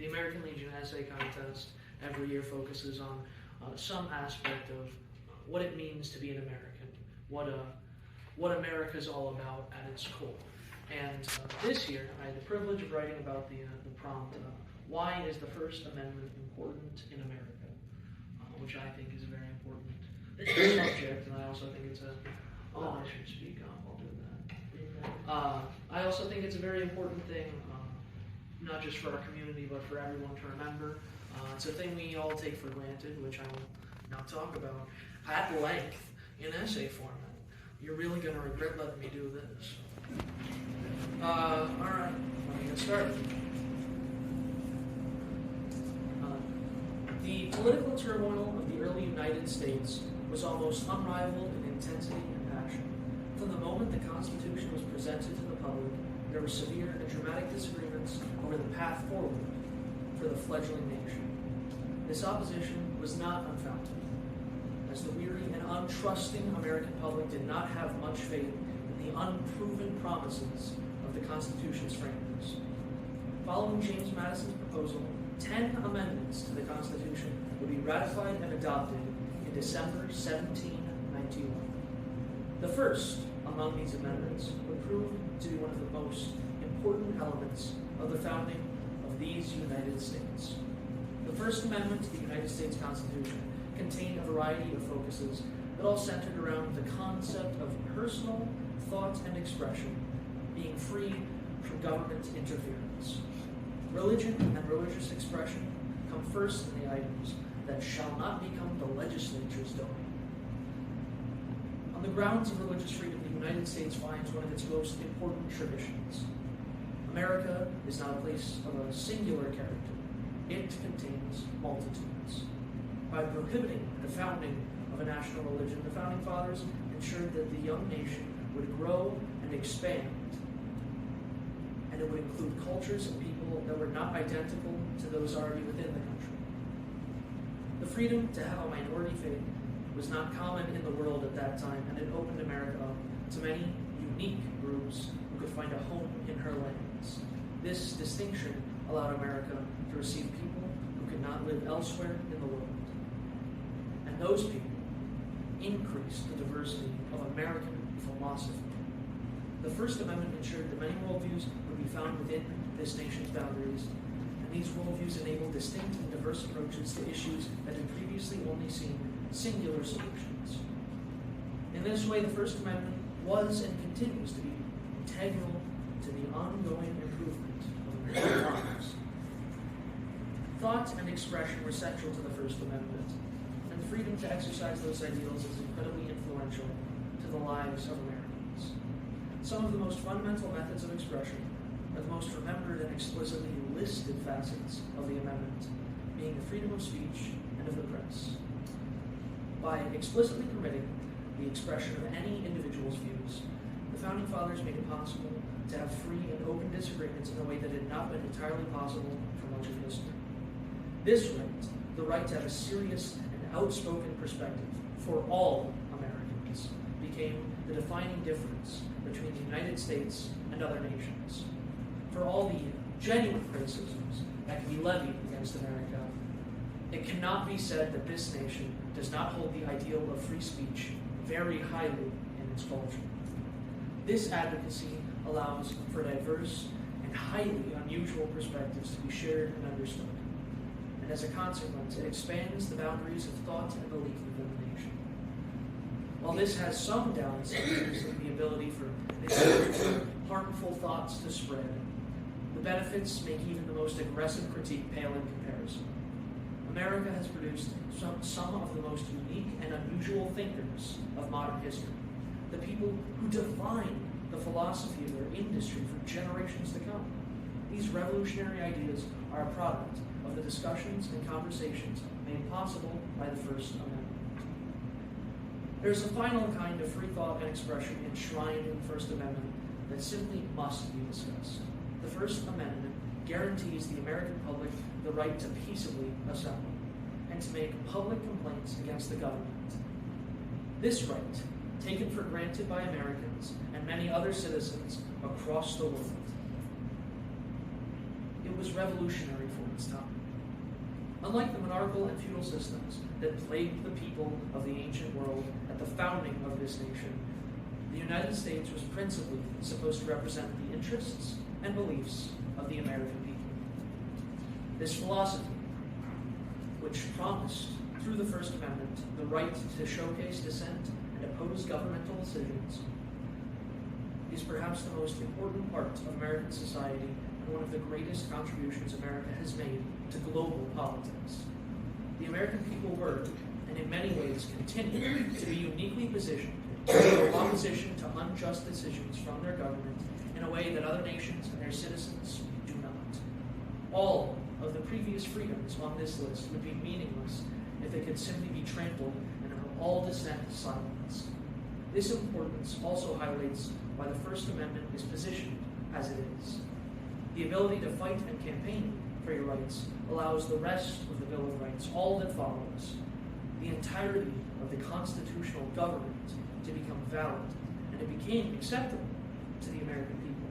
The American Legion Essay Contest every year focuses on some aspect of what it means to be an American, what America's all about at its core. And this year, I had the privilege of writing about the prompt, why is the First Amendment important in America? Which I think is a very important subject, and I also think it's I should speak up, I'll do that. I also think it's a very important thing, not just for our community, but for everyone to remember. It's a thing we all take for granted, which I will now talk about at length in essay format. You're really going to regret letting me do this. All right, let me get started. The political turmoil of the early United States was almost unrivaled in intensity and passion. From the moment the Constitution was presented to the public, there were severe and dramatic disagreements over the path forward for the fledgling nation. This opposition was not unfounded, as the weary and untrusting American public did not have much faith in the unproven promises of the Constitution's framers. Following James Madison's proposal, 10 amendments to the Constitution would be ratified and adopted in December 1791. The first among these amendments would prove to be one of the most important elements of the founding of these United States. The First Amendment to the United States Constitution contained a variety of focuses that all centered around the concept of personal thought and expression being free from government interference. Religion and religious expression come first in the items that shall not become the legislature's domain. On the grounds of religious freedom, the United States finds one of its most important traditions. America is not a place of a singular character. It contains multitudes. By prohibiting the founding of a national religion, the Founding Fathers ensured that the young nation would grow and expand, and it would include cultures and people that were not identical to those already within the country. The freedom to have a minority faith was not common in the world at that time, and it opened America up to many unique groups who could find a home in her lands. This distinction allowed America to receive people who could not live elsewhere in the world. And those people increased the diversity of American philosophy. The First Amendment ensured that many worldviews would be found within this nation's boundaries, and these worldviews enabled distinct and diverse approaches to issues that had previously only seen singular solutions. In this way, the First Amendment was and continues to be integral to the ongoing improvement of American lives. Thought and expression were central to the First Amendment, and the freedom to exercise those ideals is incredibly influential to the lives of Americans. Some of the most fundamental methods of expression are the most remembered and explicitly listed facets of the amendment, being the freedom of speech and of the press. By explicitly permitting the expression of any individual's views, the Founding Fathers made it possible to have free and open disagreements in a way that had not been entirely possible for much of history. This right, the right to have a serious and outspoken perspective for all Americans, became the defining difference between the United States and other nations. For all the genuine criticisms that can be levied against America, it cannot be said that this nation does not hold the ideal of free speech very highly in its culture. This advocacy allows for diverse and highly unusual perspectives to be shared and understood. And as a consequence, it expands the boundaries of thought and belief within the nation. While this has some downsides, like the ability for harmful thoughts to spread, the benefits make even the most aggressive critique pale in comparison. America has produced some of the most unique and unusual thinkers of modern history, the people who define the philosophy of their industry for generations to come. These revolutionary ideas are a product of the discussions and conversations made possible by the First Amendment. There's a final kind of free thought and expression enshrined in the First Amendment that simply must be discussed. The First Amendment guarantees the American public the right to peaceably assemble and to make public complaints against the government. This right, taken for granted by Americans and many other citizens across the world, it was revolutionary for its time. Unlike the monarchical and feudal systems that plagued the people of the ancient world at the founding of this nation, the United States was principally supposed to represent the interests and beliefs of the American people. This philosophy, which promised through the First Amendment the right to showcase dissent and oppose governmental decisions, is perhaps the most important part of American society and one of the greatest contributions America has made to global politics. The American people were, and in many ways continue, to be uniquely positioned to be opposition to unjust decisions from their government in a way that other nations and their citizens do not. All of the previous freedoms on this list would be meaningless if they could simply be trampled and all dissent silenced. This importance also highlights why the First Amendment is positioned as it is. The ability to fight and campaign for your rights allows the rest of the Bill of Rights, all that follows, the entirety of the constitutional government, to become valid, and it became acceptable to the American people.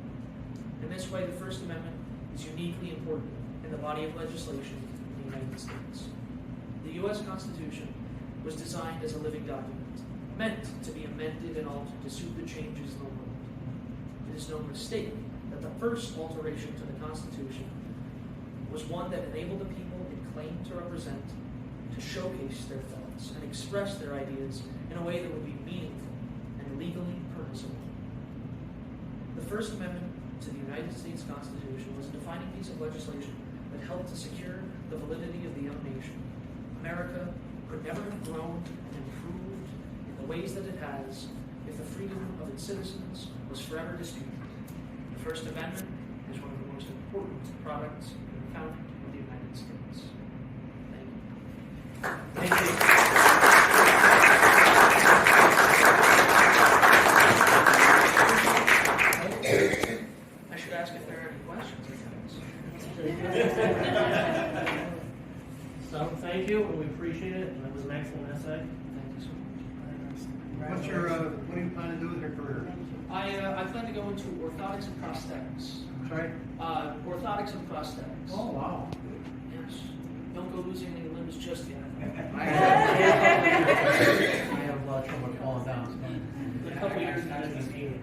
In this way, the First Amendment is uniquely important in the body of legislation in the United States. The U.S. Constitution was designed as a living document, meant to be amended and altered to suit the changes in the world. It is no mistake that the first alteration to the Constitution was one that enabled the people it claimed to represent to showcase their thoughts and express their ideas in a way that would be meaningful and legally permissible. The First Amendment to the United States Constitution was a defining piece of legislation that helped to secure the validity of the young nation. America could never have grown and improved in the ways that it has if the freedom of its citizens was forever disputed. The First Amendment is one of the most important products in the founding of the United States. Thank you. Thank you. I should ask if there are any questions. So, thank you, and we appreciate it, and that was an excellent essay. Thank you so much. What do you plan to do with your career? I plan to go into orthotics and prosthetics. Sorry? Orthotics and prosthetics. Oh, wow. Yes. Don't go losing any limbs just yet. I have a lot of trouble falling down. A couple years out of the game.